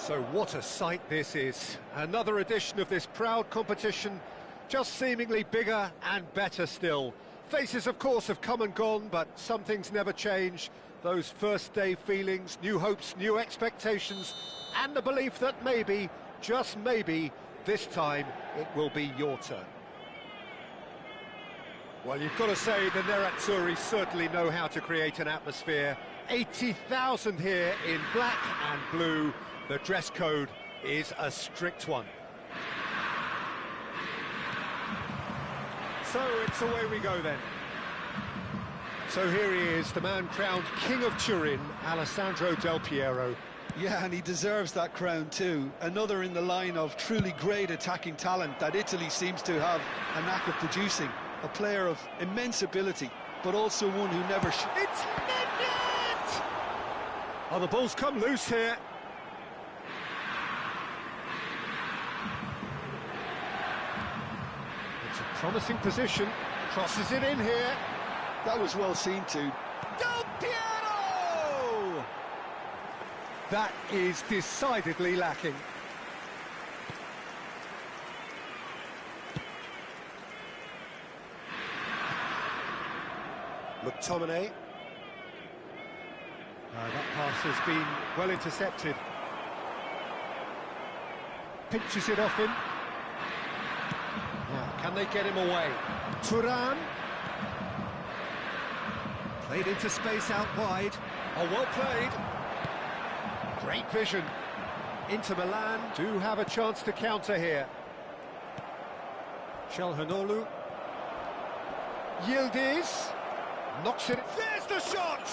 So what a sight this is. Another edition of this proud competition, just seemingly bigger and better still. Faces, of course, have come and gone, but some things never change. Those first-day feelings, new hopes, new expectations, and the belief that maybe, just maybe, this time it will be your turn. Well, you've got to say the Nerazzurri certainly know how to create an atmosphere. 80,000 here in black and blue. The dress code is a strict one. So it's away we go then. So here he is, the man crowned King of Turin, Alessandro Del Piero. Yeah, and he deserves that crown too. Another in the line of truly great attacking talent that Italy seems to have a knack of producing. A player of immense ability, but also one who never... It's Mendit! Oh, the ball's come loose here. It's a promising position. Crosses it in here. That was well seen too. Del Piero! That is decidedly lacking. McTominay. That pass has been well intercepted. Pinches it off him. Now, can they get him away? Thuram. Played into space out wide. Oh, well played. Great vision. Inter Milan do have a chance to counter here. Çalhanoğlu. Yildiz. Knocks it. There's the shot!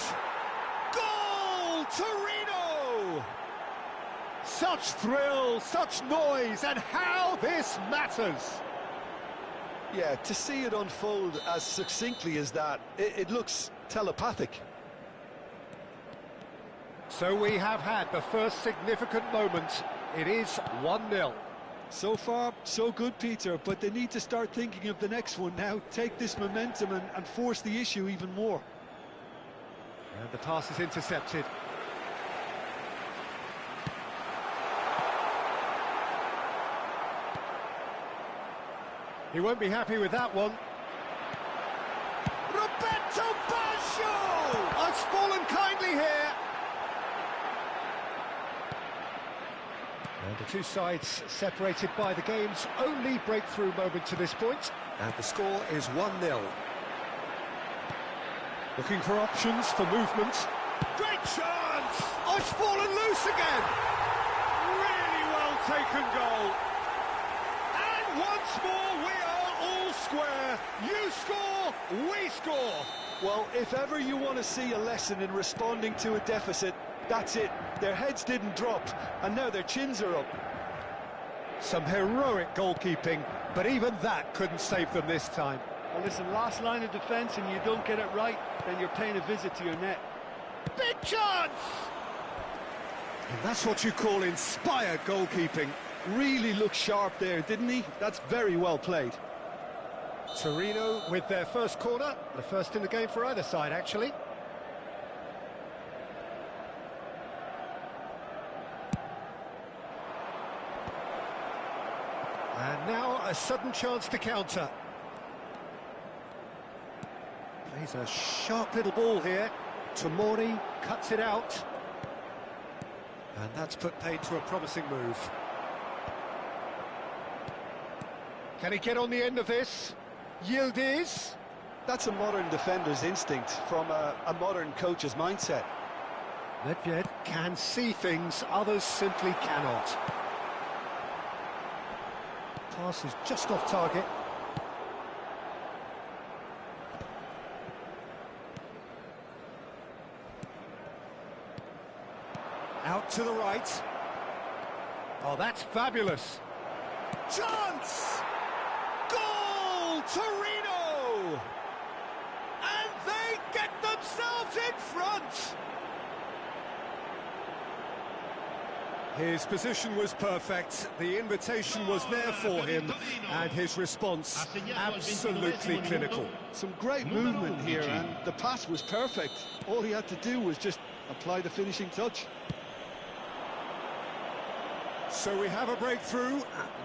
Goal! Torino! Such thrill, such noise, and how this matters! Yeah, to see it unfold as succinctly as that, it looks telepathic. So we have had the first significant moment. It is 1-0. So far, so good, Peter, but they need to start thinking of the next one now. Take this momentum and force the issue even more. And the pass is intercepted. He won't be happy with that one. Roberto Baggio has fallen kindly here. And the two sides separated by the game's only breakthrough moment to this point. And the score is 1-0. Looking for options, for movement. Great chance! Oh, it's fallen loose again! Really well taken goal. And once more we are all square. You score, we score. Well, if ever you want to see a lesson in responding to a deficit, that's it. Their heads didn't drop, and now their chins are up. Some heroic goalkeeping, but even that couldn't save them this time. Well, listen, last line of defence and you don't get it right, then you're paying a visit to your net. Big chance! And that's what you call inspired goalkeeping. Really looked sharp there, didn't he? That's very well played. Torino with their first corner, the first in the game for either side, actually. And now a sudden chance to counter. Plays a sharp little ball here. Tomori cuts it out. And that's put paid to a promising move. Can he get on the end of this? Yildiz. That's a modern defender's instinct from a modern coach's mindset. Nedved can see things others simply cannot. Pass is just off target. Out to the right. Oh, that's fabulous. Chance! Goal! Torino! And they get themselves in front! His position was perfect, the invitation was there for him, and his response absolutely clinical. Some great movement here, and the pass was perfect. All he had to do was just apply the finishing touch. So we have a breakthrough.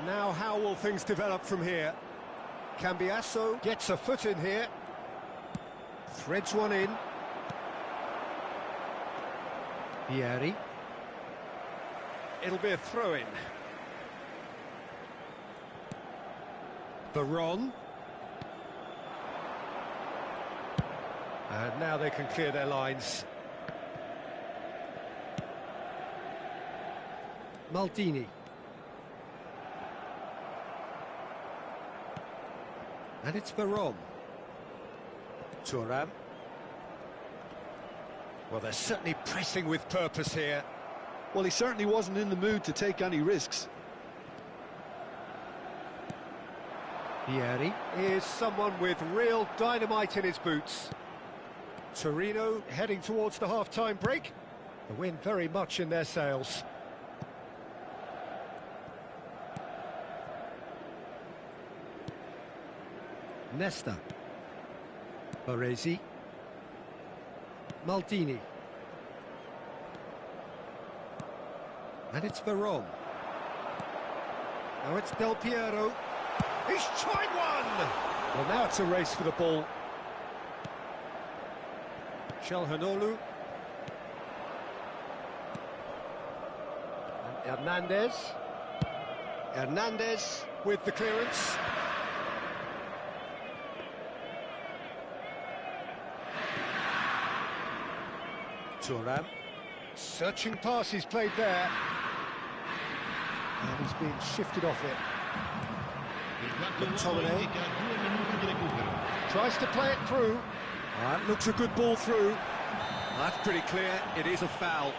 Now how will things develop from here? Cambiasso gets a foot in here. Threads one in. Vieri. It'll be a throw-in. Baron. And now they can clear their lines. Maldini. And it's Baron. Thuram. Well, they're certainly pressing with purpose here. Well, he certainly wasn't in the mood to take any risks. Vieri is someone with real dynamite in his boots. Torino heading towards the half-time break. The wind very much in their sails. Nesta. Baresi. Maldini. And it's Veron. Now it's Del Piero. He's tried one! Well, now it's a race for the ball. Calhanoglu. And Hernandez. Hernandez with the clearance. Thuram. Searching pass he's played there. And he's being shifted off it. McTominay tries to play it through. That looks a good ball through. That's pretty clear, it is a foul.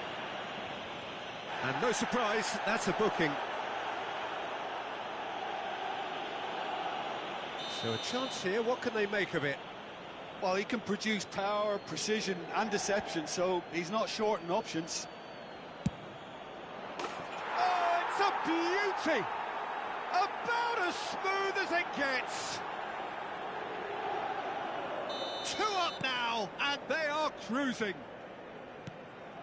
And no surprise, that's a booking. So a chance here, what can they make of it? Well, he can produce power, precision and deception, so he's not short in options. Oh, it's a beauty! About as smooth as it gets. 2 up now, and they are cruising.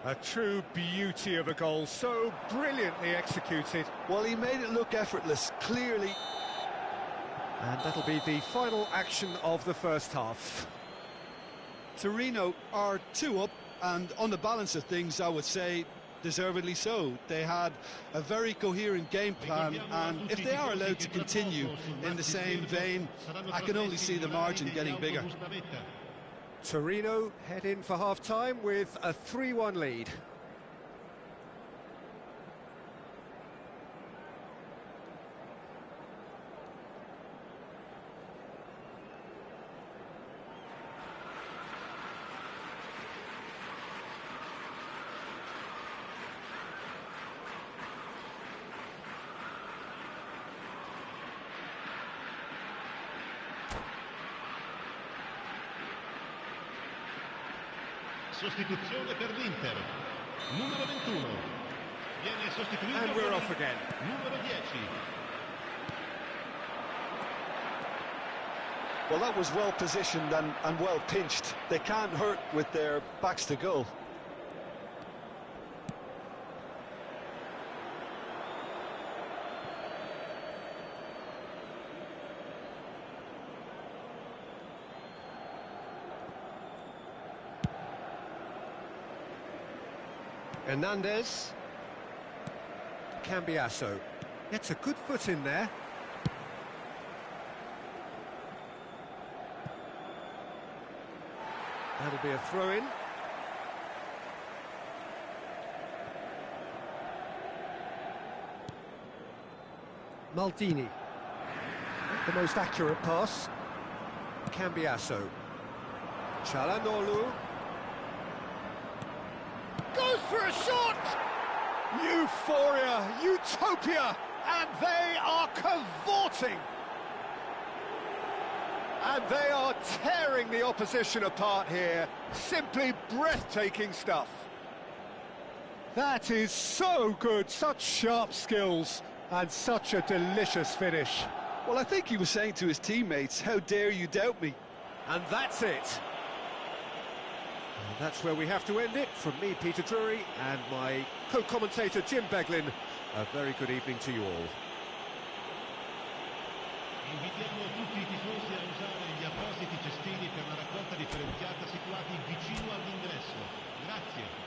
A true beauty of a goal, so brilliantly executed. Well, he made it look effortless, clearly. And that'll be the final action of the first half. Torino are 2 up, and on the balance of things, I would say deservedly so. They had a very coherent game plan, and if they are allowed to continue in the same vein, I can only see the margin getting bigger. Torino head in for half-time with a 3-1 lead. Sostituzione per l'Inter. Numero 21. Viene sostituito. And we're off again. Numero 10. Well, that was well positioned and well pinched. They can't hurt with their backs to goal. Hernandez. Cambiasso. Gets a good foot in there. That'll be a throw-in. Maldini. Not the most accurate pass. Cambiasso. Calhanoglu. Goes for a shot! Euphoria, utopia, and they are cavorting. And they are tearing the opposition apart here. Simply breathtaking stuff. That is so good, such sharp skills, and such a delicious finish. Well, I think he was saying to his teammates, how dare you doubt me? And that's it. And that's where we have to end it. From me, Peter Drury, and my co-commentator, Jim Beglin. A very good evening to you all. Invitiamo tutti i tifosi a usare gli appositi cestini per la raccolta differenziata situati vicino all'ingresso. Grazie.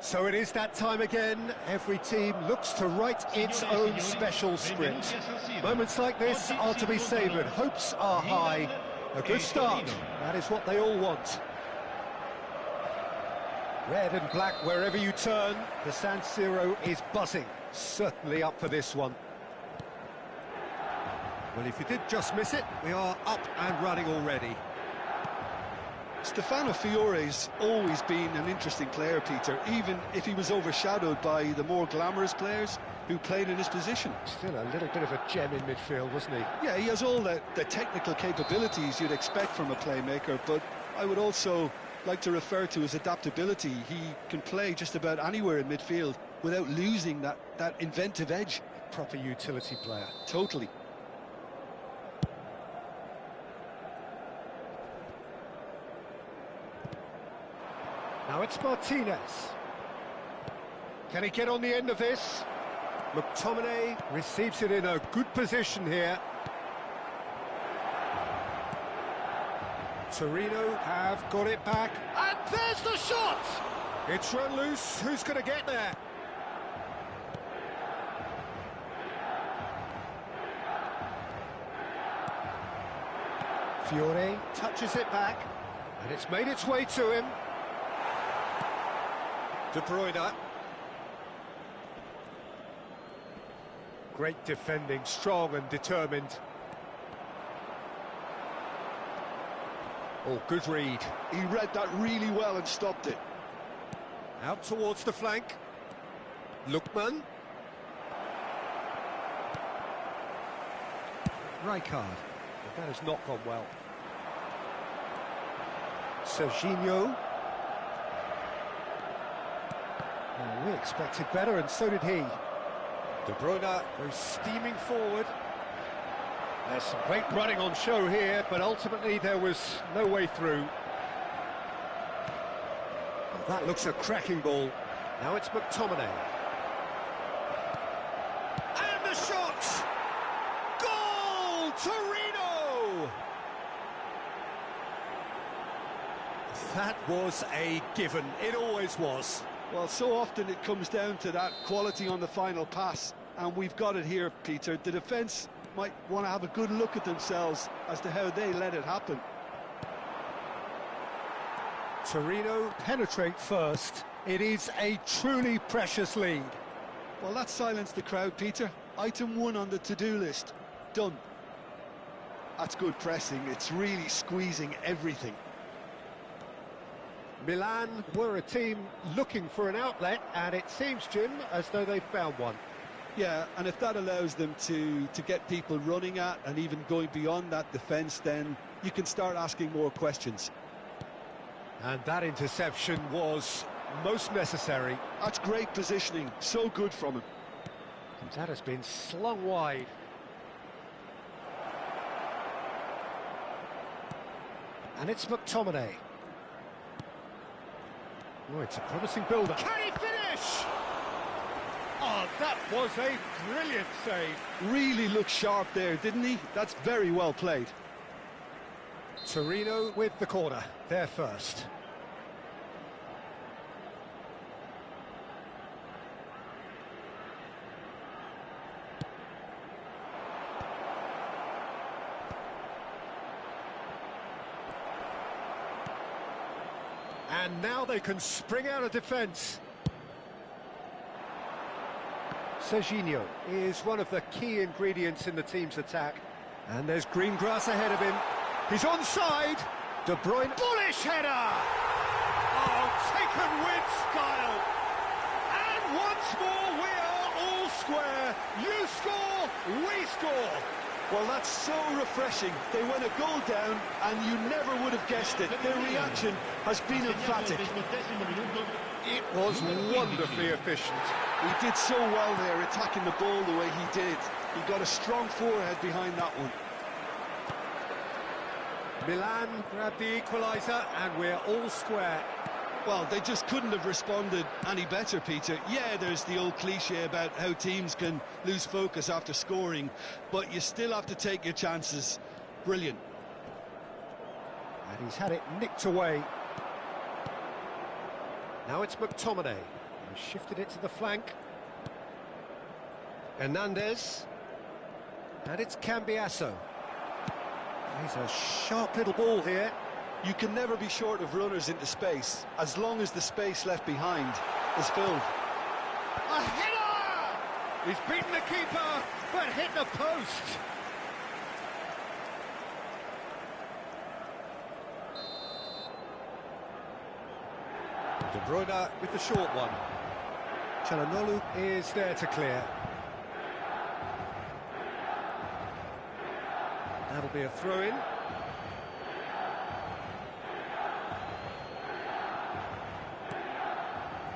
So it is that time again. Every team looks to write its own special script. Moments like this are to be savoured. Hopes are high. A good start. That is what they all want. Red and black wherever you turn. The San Siro is buzzing. Certainly up for this one. Well, if you did just miss it, we are up and running already. Stefano Fiore's always been an interesting player, Peter, even if he was overshadowed by the more glamorous players who played in his position. Still a little bit of a gem in midfield, wasn't he? Yeah, he has all the technical capabilities you'd expect from a playmaker, but I would also like to refer to his adaptability. He can play just about anywhere in midfield without losing that inventive edge. Proper utility player. Totally. Now it's Martinez. Can he get on the end of this? McTominay receives it in a good position here. Torino have got it back. And there's the shot! It's run loose. Who's going to get there? Fiore touches it back. And it's made its way to him. De Bruyne. Great defending, strong and determined. Oh, good read. He read that really well and stopped it. Out towards the flank. Lookman. Rijkaard. That has not gone well. Serginho. Well, we expected better, and so did he. De Bruyne goes steaming forward. There's some great running on show here, but ultimately there was no way through. Well, that looks a cracking ball. Now it's McTominay. And the shot! Goal! Torino! That was a given. It always was. Well, so often it comes down to that quality on the final pass, and we've got it here, Peter. The defence might want to have a good look at themselves as to how they let it happen. Torino penetrate first. It is a truly precious lead. Well, that silenced the crowd, Peter. Item 1 on the to-do list. Done. That's good pressing. It's really squeezing everything. Milan were a team looking for an outlet, and it seems, Jim, as though they've found one. Yeah, and if that allows them to get people running at and even going beyond that defence, then you can start asking more questions. And that interception was most necessary. That's great positioning, so good from him. That has been slung wide. And it's McTominay. Oh, it's a promising build-up. Can he finish? Oh, that was a brilliant save. Really looked sharp there, didn't he? That's very well played. Torino with the corner, they're first. And now they can spring out of defence. Serginho is one of the key ingredients in the team's attack. And there's green grass ahead of him. He's onside. De Bruyne, bullish header! Oh, taken with style. And once more we are all square. You score, we score. Well, that's so refreshing. They went a goal down, and you never would have guessed it. Their reaction has been emphatic. It was wonderfully efficient. He did so well there, attacking the ball the way he did. He got a strong forehead behind that one. Milan grabbed the equaliser, and we're all square. Well, they just couldn't have responded any better, Peter. Yeah, there's the old cliche about how teams can lose focus after scoring, but you still have to take your chances. Brilliant. And he's had it nicked away. Now it's McTominay. He shifted it to the flank. Hernandez. And it's Cambiasso. He's a sharp little ball here. You can never be short of runners into space, as long as the space left behind is filled. A header! He's beaten the keeper, but hit the post. De Bruyne with the short one. Çalhanoğlu is there to clear. That'll be a throw-in.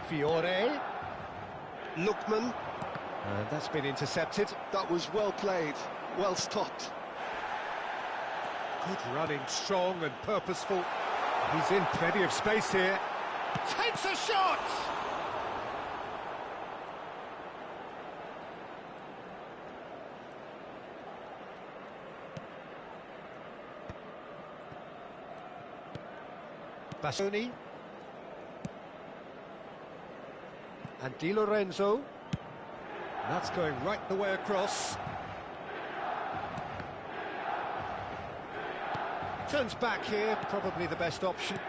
Fiore, Lookman, and that's been intercepted. That was well played, well stopped. Good running, strong and purposeful. He's in plenty of space here. Takes a shot! Bastoni. And Di Lorenzo. That's going right the way across. Turns back here, probably the best option.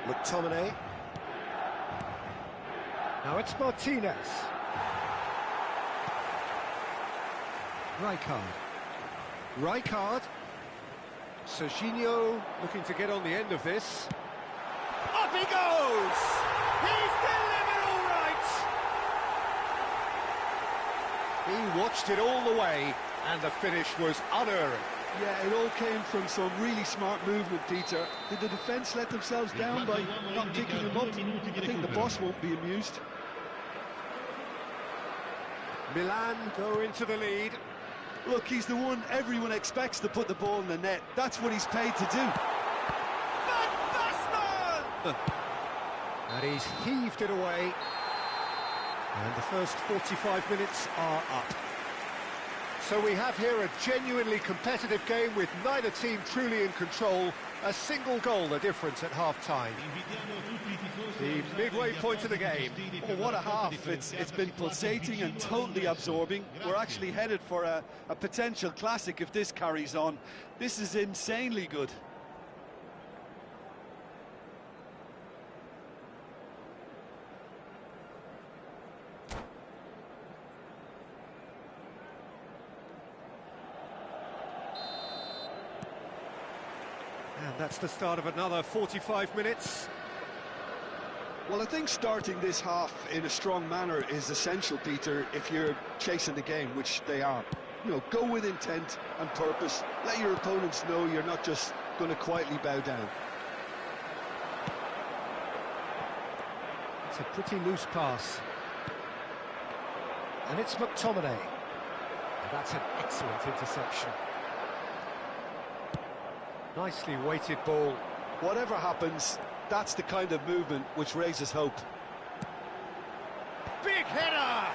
McTominay. Now it's Martinez. Rijkaard. Serginho looking to get on the end of this. Up he goes! He's delivered all right! He watched it all the way, and the finish was unerring. Yeah, it all came from some really smart movement, Peter. Did the defence let themselves down by not picking him up? I think the boss won't be amused. Milan go into the lead. Look, he's the one everyone expects to put the ball in the net. That's what he's paid to do. Van Basten! And he's heaved it away. And the first 45 minutes are up. So we have here a genuinely competitive game with neither team truly in control. A single goal the difference at half-time. The midway point of the game. Oh, what a half. It's been pulsating and totally absorbing. We're actually headed for a potential classic if this carries on. This is insanely good. And that's the start of another 45 minutes. Well, I think starting this half in a strong manner is essential, Peter, if you're chasing the game, which they are. You know, go with intent and purpose. Let your opponents know you're not just going to quietly bow down. It's a pretty loose pass. And it's McTominay. And that's an excellent interception. Nicely weighted ball. Whatever happens, that's the kind of movement which raises hope. Big header!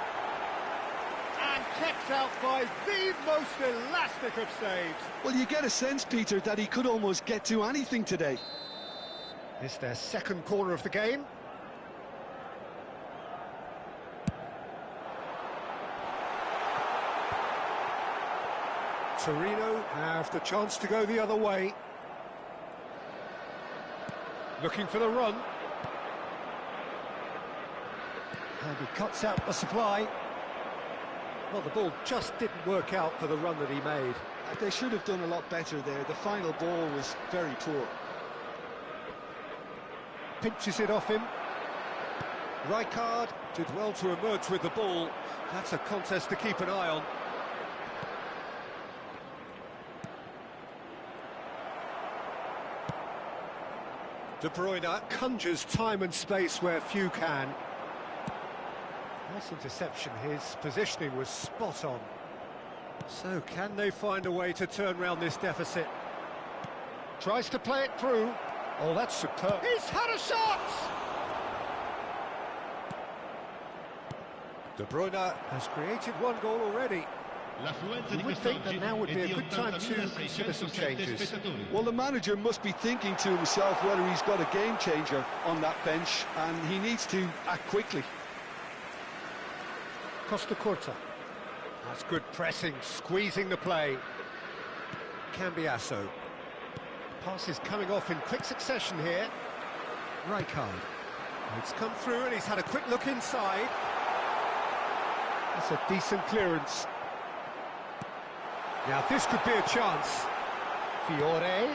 And kept out by the most elastic of saves. Well, you get a sense, Peter, that he could almost get to anything today. It's their second corner of the game. Torino have the chance to go the other way. Looking for the run. And he cuts out the supply. Well, the ball just didn't work out for the run that he made. They should have done a lot better there. The final ball was very poor. Pinches it off him. Rijkaard did well to emerge with the ball. That's a contest to keep an eye on. De Bruyne conjures time and space where few can. Nice interception, his positioning was spot on. So can they find a way to turn round this deficit? Tries to play it through. Oh, that's superb. He's had a shot! De Bruyne has created one goal already. You would think that now would be a good time to consider some changes. Well, the manager must be thinking to himself whether he's got a game changer on that bench, and he needs to act quickly. Costa Curta. That's good pressing, squeezing the play. Cambiasso. Pass is coming off in quick succession here. Rijkaard. It's come through and he's had a quick look inside. That's a decent clearance. Now this could be a chance. Fiore.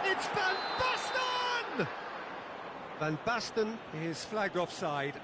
It's Van Basten! Van Basten is flagged offside.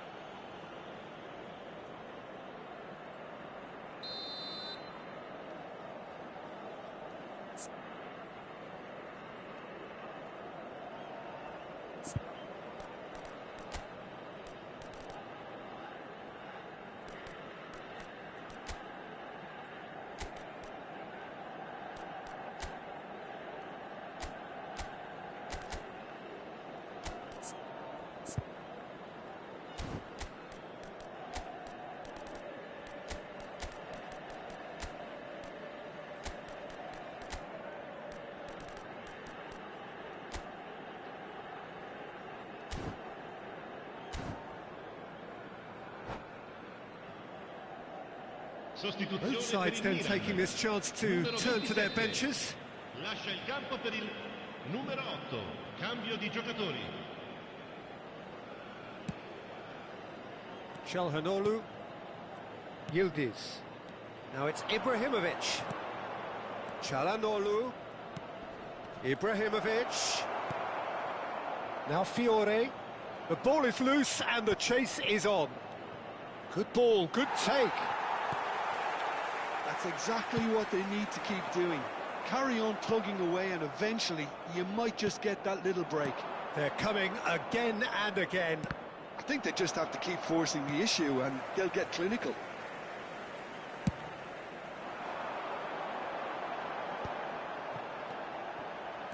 Both sides then taking this chance to turn to their benches. Lascia il campo per il numero 8. Cambio di giocatori. Çalhanoğlu. Yildiz. Now it's Ibrahimovic. Çalhanoğlu. Ibrahimovic. Now Fiore. The ball is loose and the chase is on. Good ball, good take. That's exactly what they need to keep doing. Carry on plugging away and eventually you might just get that little break. They're coming again and again. I think they just have to keep forcing the issue and they'll get clinical.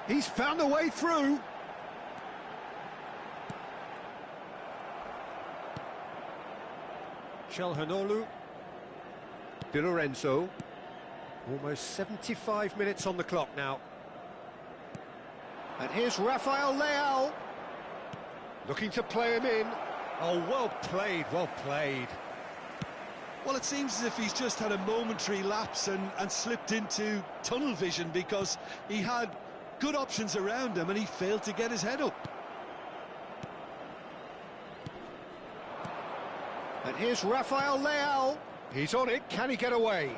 He's found a way through. Chelhanoglu. Di Lorenzo. Almost 75 minutes on the clock now. And here's Rafael Leao. Looking to play him in. Oh, well played, well played. Well, it seems as if he's just had a momentary lapse and slipped into tunnel vision because he had good options around him and he failed to get his head up. And here's Rafael Leao. He's on it, can he get away?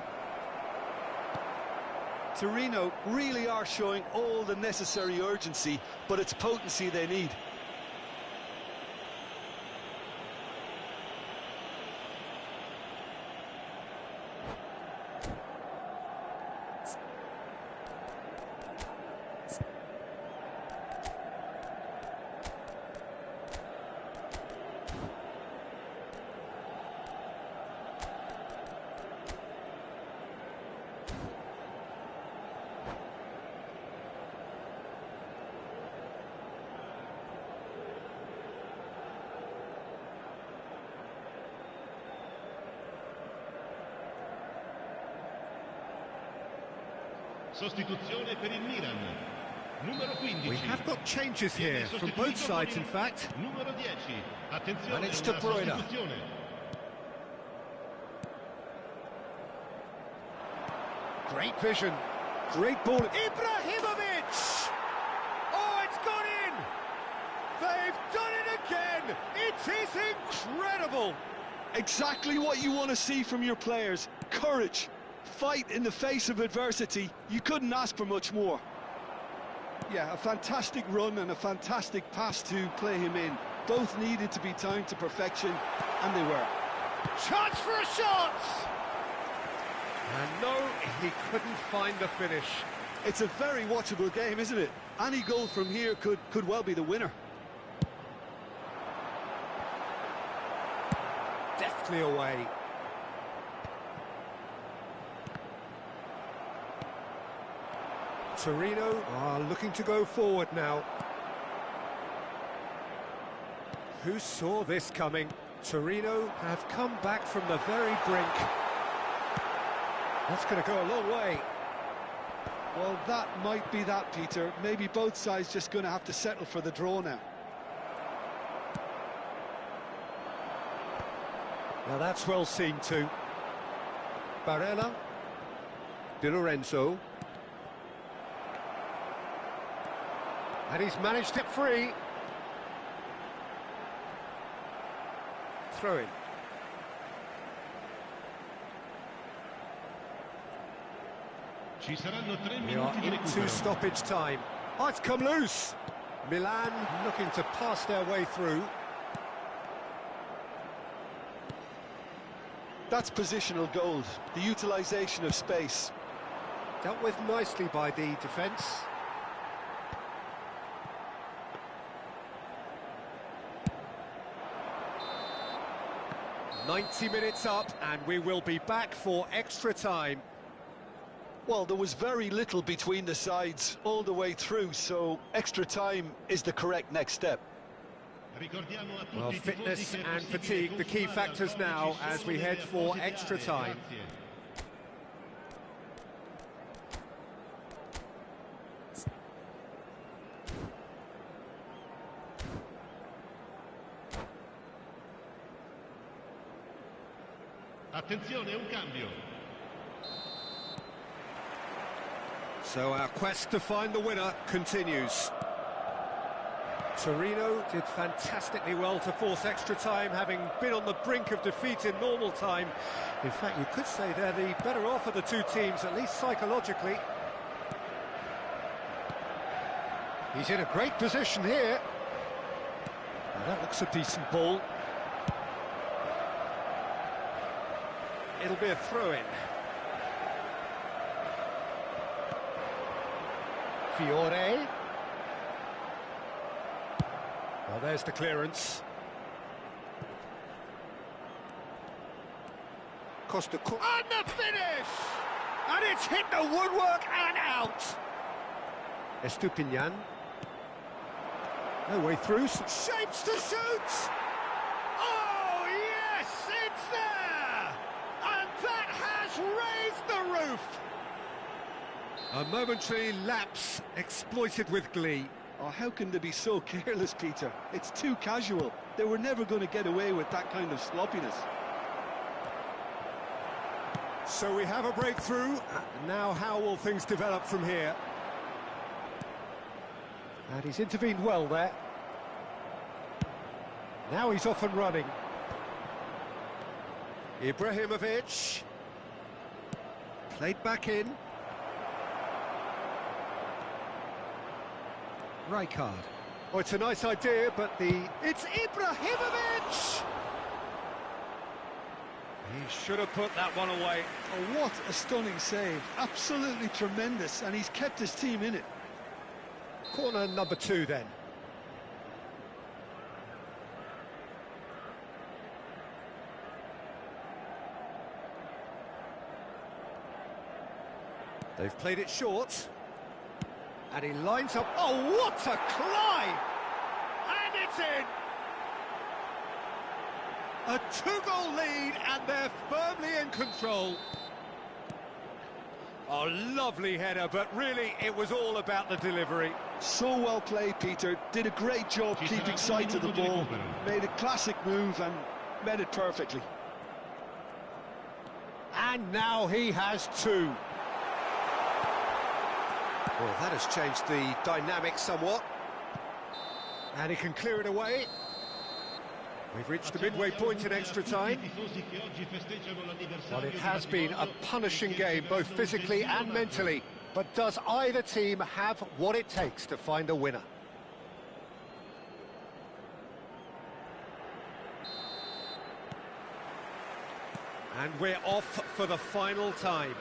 Torino really are showing all the necessary urgency, but it's potency they need. Sostituzione per il Milan. Numero 15. We have got changes here from both sides, in fact. Numero 10. Attenzione, And it's De una Bruyne. sostituzione. Great vision. Great ball. Ibrahimovic! Oh, it's gone in! They've done it again! It is incredible! Exactly what you want to see from your players. Courage. Fight in the face of adversity. You couldn't ask for much more. Yeah, a fantastic run and a fantastic pass to play him in. Both needed to be timed to perfection, and they were. Chance for a shot! And no, he couldn't find the finish. It's a very watchable game, isn't it? Any goal from here could well be the winner. Deftly away. Torino are looking to go forward now. Who saw this coming? Torino have come back from the very brink. That's going to go a long way. Well, that might be that, Peter. Maybe both sides just going to have to settle for the draw now. Now that's well seen too. Barella. Di Lorenzo. And he's managed it free. Throw in. Ci saranno 3 We are minuti di into recupero. stoppage time. Oh, it's come loose. Milan looking to pass their way through. That's positional gold, the utilisation of space. Dealt with nicely by the defence. "90 minutes up, and we will be back for extra time." Well, there was very little between the sides all the way through, so extra time is the correct next step. Ricordiamo a tutti Well, i tifosi fitness che è and possibile fatigue, the key continuare factors ancora, now ci as sono we delle head for apposite extra aree, time. grazie. Attenzione, un cambio. So our quest to find the winner continues. Torino did fantastically well to force extra time, having been on the brink of defeat in normal time. In fact, you could say they're the better off of the two teams, at least psychologically. He's in a great position here. Now that looks a decent ball. It'll be a throw-in. Fiore. Well, there's the clearance. Costa, and the finish! And it's hit the woodwork and out! Estupinian. No way through, shapes to shoot! Oh, yes, it's there! And that has raised the roof! A momentary lapse exploited with glee. Oh, how can they be so careless, Peter? It's too casual. They were never going to get away with that kind of sloppiness. So we have a breakthrough. Now how will things develop from here? And he's intervened well there. Now he's off and running. Ibrahimovic. Played back in. Rijkaard. Oh, it's a nice idea, but it's Ibrahimovic! He should have put that one away. Oh, what a stunning save. Absolutely tremendous, and he's kept his team in it. Corner number 2 then. They've played it short. And he lines up. Oh, what a climb! And it's in! A 2-goal lead, and they're firmly in control. Oh, lovely header, but really it was all about the delivery. So well played, Peter. Did a great job keeping sight of the ball. Made a classic move and met it perfectly. And now he has 2. Well, that has changed the dynamic somewhat. And he can clear it away. We've reached the midway point in extra time. Well, it has been a punishing game, both physically and mentally. But does either team have what it takes to find a winner? And we're off for the final time.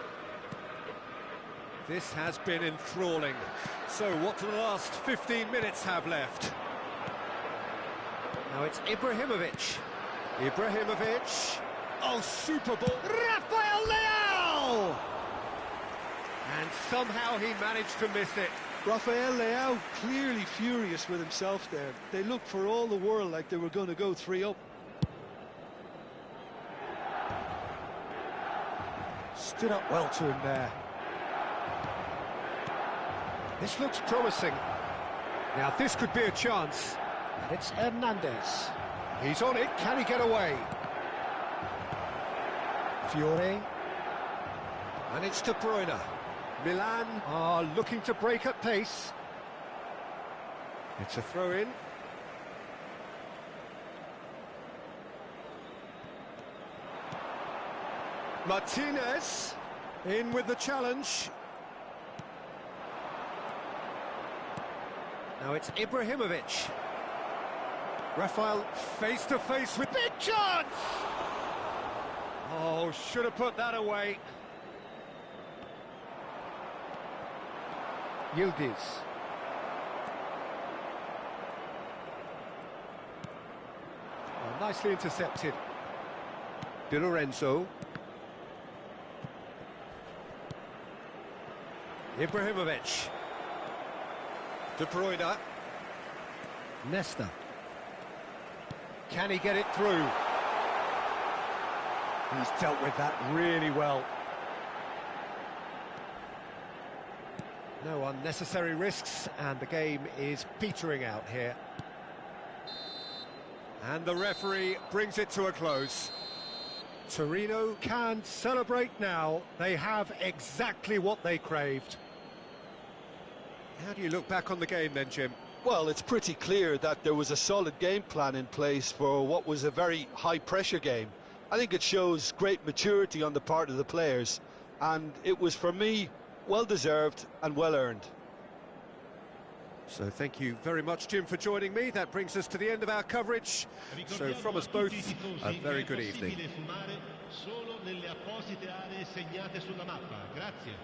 This has been enthralling. So what do the last 15 minutes have left? Now it's Ibrahimovic. Ibrahimovic. Oh, super ball. Rafael Leao! And somehow he managed to miss it. Rafael Leao clearly furious with himself there. They looked for all the world like they were going to go 3 up. Stood up well to him there. This looks promising. Now this could be a chance. And it's Hernandez. He's on it. Can he get away? Fiore. And it's De Bruyne. Milan are looking to break at pace. It's a throw-in. Martinez in with the challenge. Now it's Ibrahimovic. Rafael face to face with big chance. Oh, should have put that away. Yildiz. Oh, nicely intercepted. Di Lorenzo. Ibrahimovic. De Bruyne. Nesta. Can he get it through? He's dealt with that really well. No unnecessary risks, and the game is petering out here. And the referee brings it to a close. Torino can celebrate now. They have exactly what they craved. How do you look back on the game then, Jim? Well, it's pretty clear that there was a solid game plan in place for what was a very high-pressure game. I think it shows great maturity on the part of the players, and it was, for me, well-deserved and well-earned. So thank you very much, Jim, for joining me. That brings us to the end of our coverage. So from us both, a very good evening. Solo nelle apposite aree segnate sulla mappa. Grazie.